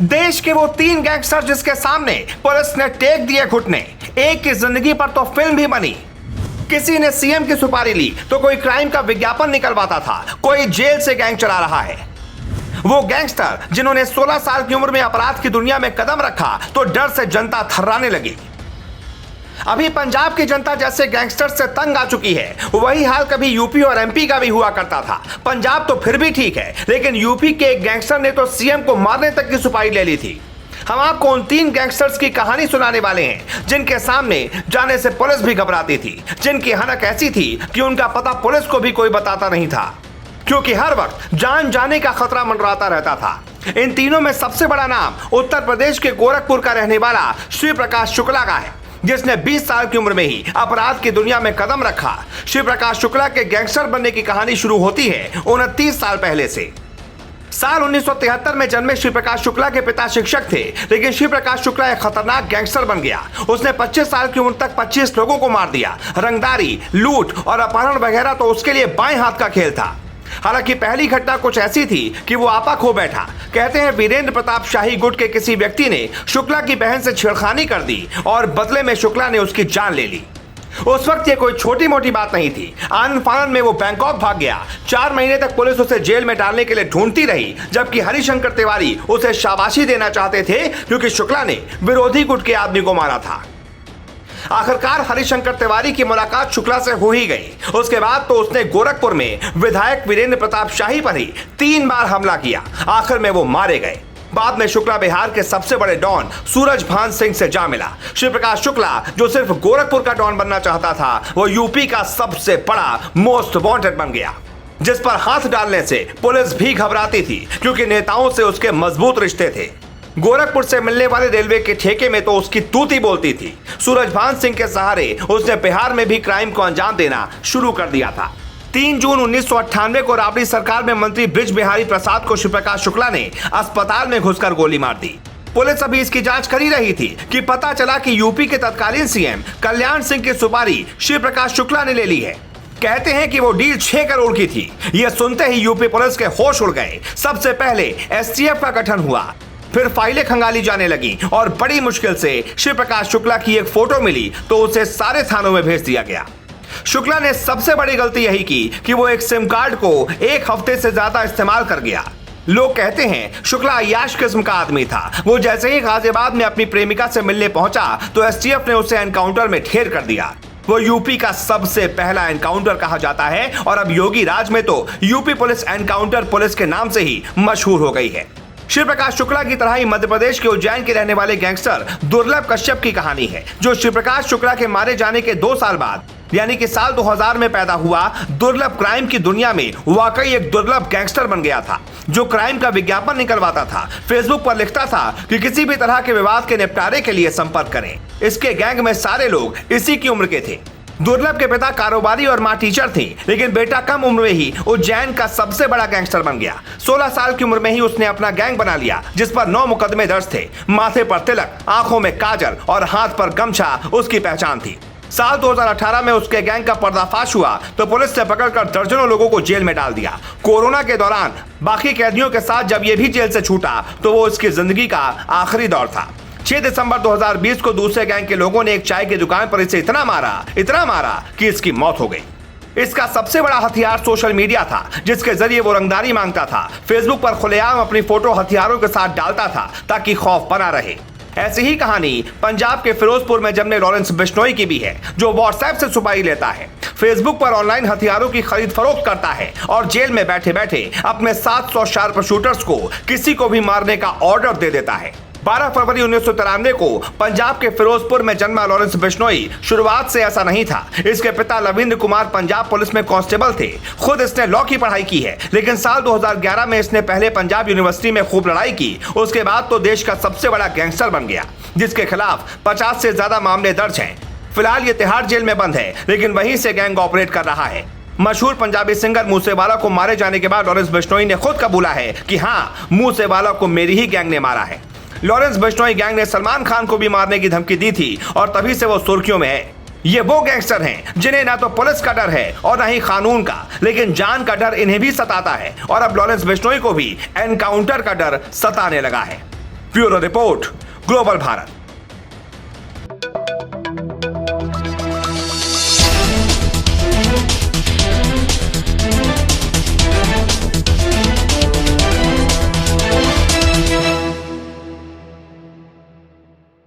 देश के वो 3 गैंगस्टर जिसके सामने पुलिस ने टेक दिए घुटने। एक की जिंदगी पर तो फिल्म भी बनी। किसी ने सीएम की सुपारी ली तो कोई क्राइम का विज्ञापन निकलवाता था, कोई जेल से गैंग चला रहा है। वो गैंगस्टर जिन्होंने 16 साल की उम्र में अपराध की दुनिया में कदम रखा तो डर से जनता थर्राने लगी। अभी पंजाब की जनता जैसे गैंगस्टर से तंग आ चुकी है, वही हाल कभी यूपी और एमपी का भी हुआ करता था। पंजाब तो फिर भी ठीक है, लेकिन यूपी के एक गैंगस्टर ने तो सीएम को मारने तक की सुपारी ले ली थी। हम आपको उन 3 गैंगस्टर्स की कहानी सुनाने वाले हैं जिनके सामने जाने से पुलिस भी घबराती थी, जिनकी हनक ऐसी थी कि उनका पता पुलिस को भी कोई बताता नहीं था, क्योंकि हर वक्त जान जाने का खतरा मंडराता रहता था। इन तीनों में सबसे बड़ा नाम उत्तर प्रदेश के गोरखपुर का रहने वाला शिव प्रकाश शुक्ला का है, जिसने 20 साल की उम्र में ही अपराध की दुनिया में कदम रखा। शिव प्रकाश शुक्ला के गैंगस्टर बनने की कहानी शुरू होती है 29 साल पहले से। साल 1973 में जन्मे शिव प्रकाश शुक्ला के पिता शिक्षक थे, लेकिन शिव प्रकाश शुक्ला एक खतरनाक गैंगस्टर बन गया। उसने 25 साल की उम्र तक 25 लोगों को मार दिया। रंगदारी, लूट और अपहरण वगैरह तो उसके लिए बाएं हाथ का खेल था। हालांकि पहली घटना कुछ ऐसी थी कि वो आपा खो बैठा। कहते हैं वीरेंद्र प्रताप शाही गुट के किसी व्यक्ति ने शुक्ला की बहन से छेड़खानी कर दी और बदले में शुक्ला ने उसकी जान ले ली। उस वक्त ये कोई छोटी मोटी बात नहीं थी। आनन फानन में वो बैंकॉक भाग गया। 4 महीने तक पुलिस उसे जेल में डालने के लिए ढूंढती रही, जबकि हरिशंकर तिवारी उसे शाबाशी देना चाहते थे क्योंकि शुक्ला ने विरोधी गुट के आदमी को मारा था। आखिरकार हरिशंकर तिवारी की मुलाकात शुक्ला से हो ही गई। उसके बाद तो उसने गोरखपुर में विधायक वीरेंद्र प्रताप शाही पर ही 3 बार हमला किया। आखिर में वो मारे गए। बाद में शुक्ला बिहार के सबसे बड़े डॉन सूरजभान सिंह से जा मिला। शिव प्रकाश शुक्ला जो सिर्फ गोरखपुर का डॉन बनना चाहता था, वो यूपी का सबसे बड़ा मोस्ट वांटेड बन गया, जिस पर हाथ डालने से पुलिस भी घबराती थी क्योंकि नेताओं से उसके मजबूत रिश्ते थे। गोरखपुर से मिलने वाले रेलवे के ठेके में तो उसकी तूती बोलती थी। सूरजभान सिंह के सहारे उसने बिहार में भी क्राइम को अंजाम देना शुरू कर दिया था। 3 जून 1998 को राबड़ी सरकार में मंत्री ब्रिज बिहारी प्रसाद को शिव प्रकाश शुक्ला ने अस्पताल में घुसकर गोली मार दी। पुलिस अभी इसकी जांच कर ही रही थी कि पता चला कि यूपी के तत्कालीन सीएम कल्याण सिंह की सुपारी शिव प्रकाश शुक्ला ने ले ली है। कहते हैं कि वो डील 6 करोड़ की थी। यह सुनते ही यूपी पुलिस के होश उड़ गए। सबसे पहले एसटीएफ का गठन हुआ, फिर फाइलें खंगाली जाने लगी और बड़ी मुश्किल से शिव प्रकाश शुक्ला की एक फोटो मिली तो उसे सारे थानों में भेज दिया गया। शुक्ला ने सबसे बड़ी गलती यही की कि वो एक सिम कार्ड को 1 हफ्ते से ज्यादा इस्तेमाल कर गया। लोग कहते हैं शुक्ला अय्याश किस्म का आदमी था। वो जैसे ही गाजियाबाद में अपनी प्रेमिका से मिलने पहुंचा तो एसटीएफ ने उसे एनकाउंटर में ढेर कर दिया। वो यूपी का सबसे पहला एनकाउंटर कहा जाता है और अब योगी राज में तो यूपी पुलिस एनकाउंटर पुलिस के नाम से ही मशहूर हो गई है। शिव प्रकाश शुक्ला की तरह ही मध्य प्रदेश के उज्जैन के रहने वाले गैंगस्टर दुर्लभ कश्यप की कहानी है, जो शिव प्रकाश शुक्ला के मारे जाने के 2 साल बाद यानी कि साल 2000 में पैदा हुआ। दुर्लभ क्राइम की दुनिया में वाकई एक दुर्लभ गैंगस्टर बन गया था, जो क्राइम का विज्ञापन निकलवाता था। फेसबुक पर लिखता था कि किसी भी तरह के विवाद के निपटारे के लिए संपर्क करें। इसके गैंग में सारे लोग इसी की उम्र के थे। दुर्लभ के पिता कारोबारी और मां टीचर थी, लेकिन बेटा कम उम्र में ही उज्जैन का सबसे बड़ा गैंगस्टर बन गया। 16 साल की उम्र में ही उसने अपना गैंग बना लिया, जिस पर 9 मुकदमे दर्ज थे। माथे पर तिलक, आंखों में काजल और हाथ पर गमछा उसकी पहचान थी। साल 2018 में उसके गैंग का पर्दाफाश हुआ तो पुलिस ने पकड़कर दर्जनों लोगों को जेल में डाल दिया। कोरोना के दौरान बाकी कैदियों के साथ जब ये भी जेल से छूटा तो वो उसकी जिंदगी का आखिरी दौर था। 6 दिसंबर 2020 को दूसरे गैंग के लोगों ने एक चाय की दुकान पर इसे इतना मारा कि इसकी मौत हो गई। इसका सबसे बड़ा हथियार सोशल मीडिया था, जिसके जरिए वो रंगदारी मांगता था। फेसबुक पर खुलेआम अपनी फोटो हथियारों के साथ डालता था ताकि खौफ बना रहे। ऐसी ही कहानी पंजाब के फिरोजपुर में जन्मे लॉरेंस बिश्नोई की भी है, जो व्हाट्सएप से सुपारी लेता है, फेसबुक पर ऑनलाइन हथियारों की खरीद फरोख्त करता है और जेल में बैठे बैठे अपने 700 शार्प शूटर्स को किसी को भी मारने का ऑर्डर दे देता है। 12 फरवरी 1993 को पंजाब के फिरोजपुर में जन्मा लॉरेंस बिश्नोई शुरुआत से ऐसा नहीं था। इसके पिता लविंद्र कुमार पंजाब पुलिस में कांस्टेबल थे। खुद इसने लॉ की पढ़ाई की है, लेकिन साल 2011 में इसने पहले पंजाब यूनिवर्सिटी में खूब लड़ाई की। उसके बाद तो देश का सबसे बड़ा गैंगस्टर बन गया, जिसके खिलाफ 50 से ज्यादा मामले दर्ज हैं। फिलहाल ये तिहाड़ जेल में बंद है, लेकिन वहीं से गैंग ऑपरेट कर रहा है। मशहूर पंजाबी सिंगर मूसेवाला को मारे जाने के बाद लॉरेंस बिश्नोई ने खुद कबूला है कि हाँ, मूसेवाला को मेरी ही गैंग ने मारा है। लॉरेंस बिश्नोई गैंग ने सलमान खान को भी मारने की धमकी दी थी और तभी से वो सुर्खियों में है। ये वो गैंगस्टर हैं जिन्हें ना तो पुलिस का डर है और ना ही कानून का, लेकिन जान का डर इन्हें भी सताता है और अब लॉरेंस बिश्नोई को भी एनकाउंटर का डर सताने लगा है। Bureau report, global Bharat.